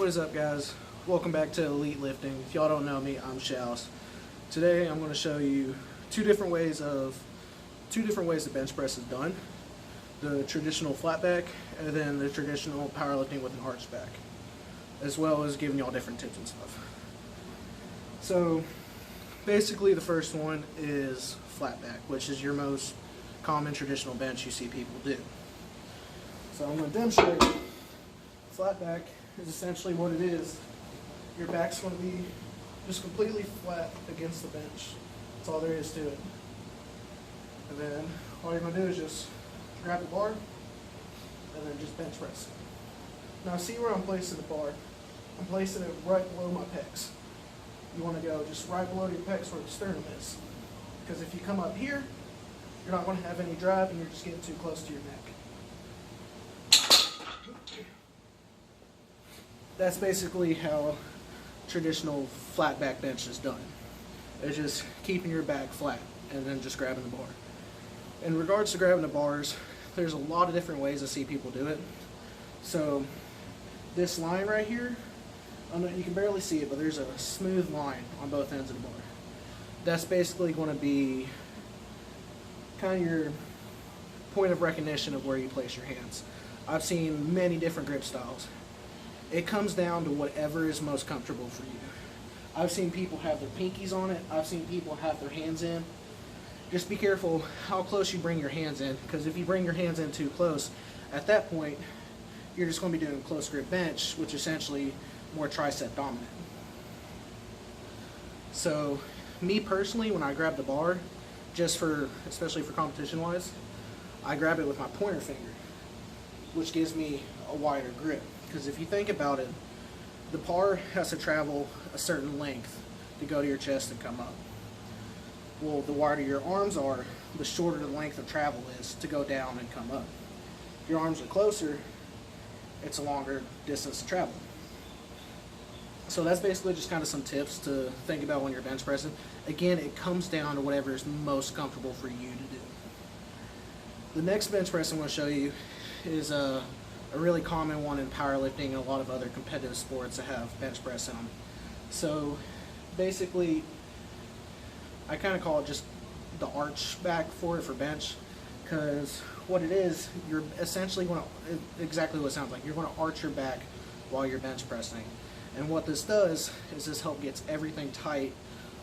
What is up, guys? Welcome back to Elite Lifting. If y'all don't know me, I'm Shouse. Today I'm going to show you two different ways the bench press is done. The traditional flat back and then the traditional powerlifting with an arched back, as well as giving y'all different tips and stuff. So basically the first one is flat back, which is your most common traditional bench you see people do. So I'm going to demonstrate. Flat back is essentially what it is. Your back's going to be just completely flat against the bench. That's all there is to it. And then all you're going to do is just grab the bar and then just bench press. Now see where I'm placing the bar? I'm placing it right below my pecs. You want to go just right below your pecs where the sternum is. Because if you come up here, you're not going to have any drive and you're just getting too close to your neck. That's basically how traditional flat back bench is done. It's just keeping your back flat and then just grabbing the bar. In regards to grabbing the bars, there's a lot of different ways I see people do it. So this line right here, I know you can barely see it, but there's a smooth line on both ends of the bar. That's basically going to be kind of your point of recognition of where you place your hands. I've seen many different grip styles. It comes down to whatever is most comfortable for you. I've seen people have their pinkies on it. I've seen people have their hands in. Just be careful how close you bring your hands in, because if you bring your hands in too close, at that point, you're just going to be doing close grip bench, which is essentially more tricep dominant. So, me personally, when I grab the bar, especially for competition wise, I grab it with my pointer finger, which gives me a wider grip. Because if you think about it, the bar has to travel a certain length to go to your chest and come up. Well, the wider your arms are, the shorter the length of travel is to go down and come up. If your arms are closer, it's a longer distance to travel. So that's basically just kind of some tips to think about when you're bench pressing. Again, it comes down to whatever is most comfortable for you to do. The next bench press I'm going to show you is a really common one in powerlifting and a lot of other competitive sports that have bench press in them. So basically, I kind of call it just the arch back for bench, because what it is, you're essentially going to, exactly what it sounds like, you're going to arch your back while you're bench pressing. And what this does is this help gets everything tight,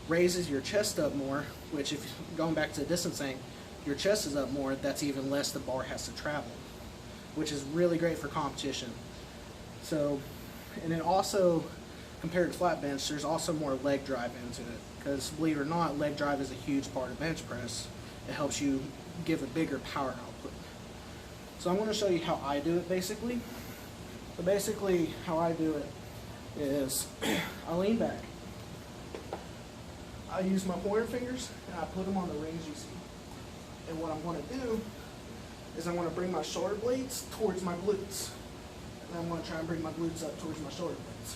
raises your chest up more, which if going back to the distance thing, your chest is up more, that's even less the bar has to travel, which is really great for competition. So, and then also, compared to flat bench, there's also more leg drive into it, because believe it or not, leg drive is a huge part of bench press. It helps you give a bigger power output. So I'm going to show you how I do it basically. So basically, how I do it is I lean back. I use my pointer fingers and I put them on the rings you see. And what I'm going to do is I'm going to bring my shoulder blades towards my glutes. And I'm going to try and bring my glutes up towards my shoulder blades.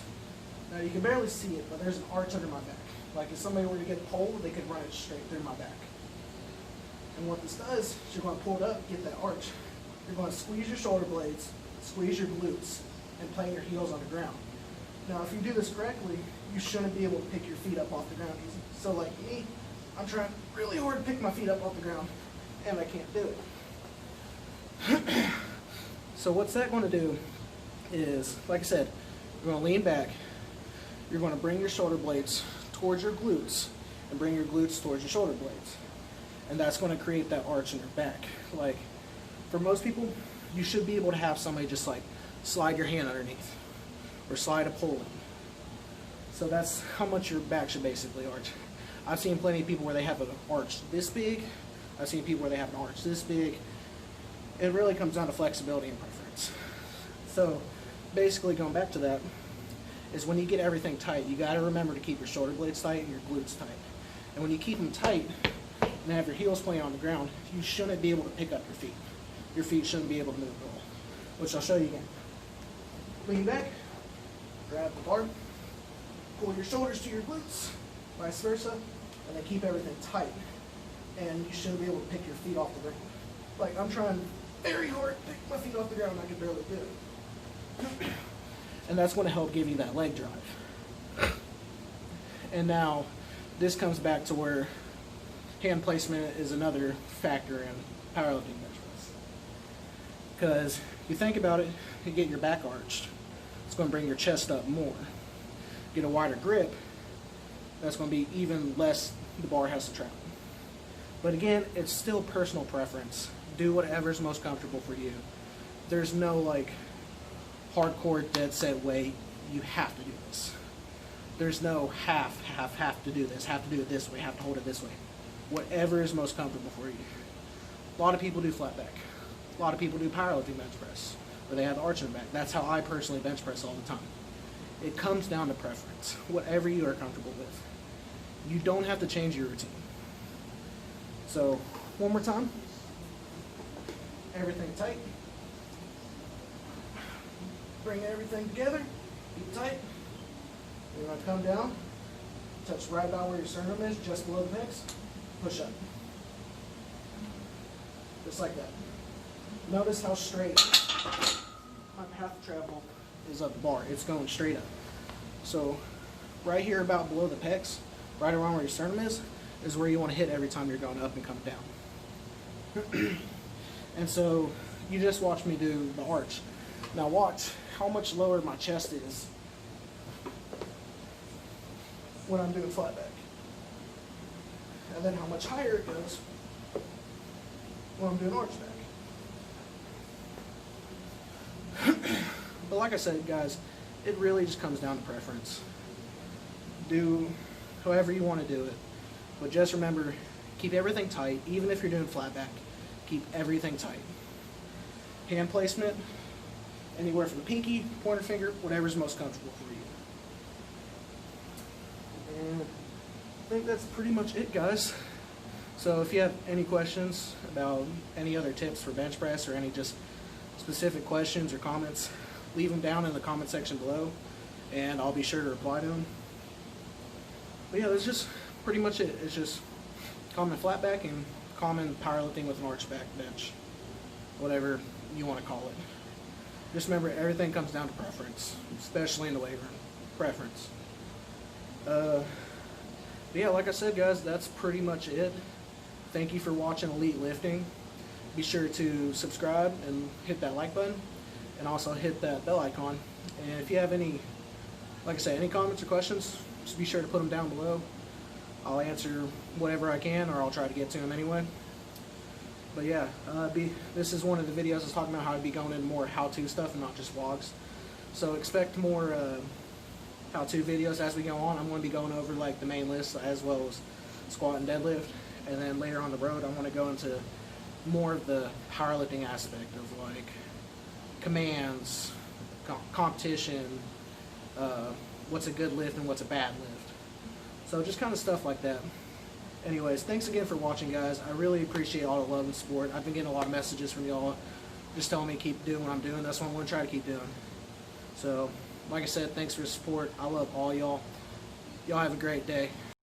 Now you can barely see it, but there's an arch under my back. Like if somebody were to get a pole, they could run it straight through my back. And what this does is you're going to pull it up, get that arch. You're going to squeeze your shoulder blades, squeeze your glutes, and plant your heels on the ground. Now if you do this correctly, you shouldn't be able to pick your feet up off the ground easy. So like me, I'm trying really hard to pick my feet up off the ground, and I can't do it. So what's that going to do is, like I said, you're going to lean back, you're going to bring your shoulder blades towards your glutes, and bring your glutes towards your shoulder blades. And that's going to create that arch in your back. Like, for most people, you should be able to have somebody just like slide your hand underneath, or slide a pole in. So that's how much your back should basically arch. I've seen plenty of people where they have an arch this big. I've seen people where they have an arch this big. It really comes down to flexibility and preference. So basically, going back to that, is when you get everything tight, you got to remember to keep your shoulder blades tight and your glutes tight. And when you keep them tight and have your heels playing on the ground, you shouldn't be able to pick up your feet. Your feet shouldn't be able to move at all, which I'll show you again. Lean back, grab the bar, pull your shoulders to your glutes, vice versa, and then keep everything tight. And you shouldn't be able to pick your feet off the ground. Like I'm trying very hard to pick my feet off the ground and I can barely do it. and that's going to help give you that leg drive. And now this comes back to where hand placement is another factor in powerlifting bench press. Because you think about it, you get your back arched, it's going to bring your chest up more. Get a wider grip, that's going to be even less the bar has to travel. But again, it's still personal preference. Do whatever's most comfortable for you. There's no like hardcore dead set way, you have to do this. There's no have to do this, have to do it this way, have to hold it this way. Whatever is most comfortable for you. A lot of people do flat back. A lot of people do powerlifting bench press, where they have the arch in the back. That's how I personally bench press all the time. It comes down to preference, whatever you are comfortable with. You don't have to change your routine. So, one more time. Everything tight. Bring everything together. Keep tight. You're going to come down, touch right about where your sternum is, just below the pecs. Push up. Just like that. Notice how straight my path of travel is up the bar. It's going straight up. So right here about below the pecs, right around where your sternum is where you want to hit every time you're going up and coming down. And so you just watch me do the arch. Now watch how much lower my chest is when I'm doing flat back. And then how much higher it goes when I'm doing arch back. But like I said, guys, it really just comes down to preference. Do however you want to do it. But just remember, keep everything tight. Even if you're doing flat back, keep everything tight. Hand placement, anywhere from the pinky, pointer finger, whatever's most comfortable for you. And I think that's pretty much it, guys. So if you have any questions about any other tips for bench press or any just specific questions or comments, leave them down in the comment section below and I'll be sure to reply to them. But yeah, that's just pretty much it. It's just common flat back and common powerlifting with an arch back bench, whatever you want to call it. Just remember, everything comes down to preference, especially in the weight room. Preference. But yeah, like I said, guys, that's pretty much it. Thank you for watching Elite Lifting. Be sure to subscribe and hit that like button, and also hit that bell icon. And if you have any, like I said, any comments or questions, just be sure to put them down below. I'll answer whatever I can, or I'll try to get to them anyway. But yeah, this is one of the videos I was talking about how I'd be going into more how-to stuff and not just vlogs. So expect more how-to videos as we go on. I'm going to be going over like the main list as well as squat and deadlift. And then later on the road, I want to go into more of the powerlifting aspect of like commands, competition, what's a good lift and what's a bad lift. So just kind of stuff like that. Anyways, thanks again for watching, guys. I really appreciate all the love and support. I've been getting a lot of messages from y'all just telling me to keep doing what I'm doing. That's what I'm going to try to keep doing. So, like I said, thanks for the support. I love all y'all. Y'all have a great day.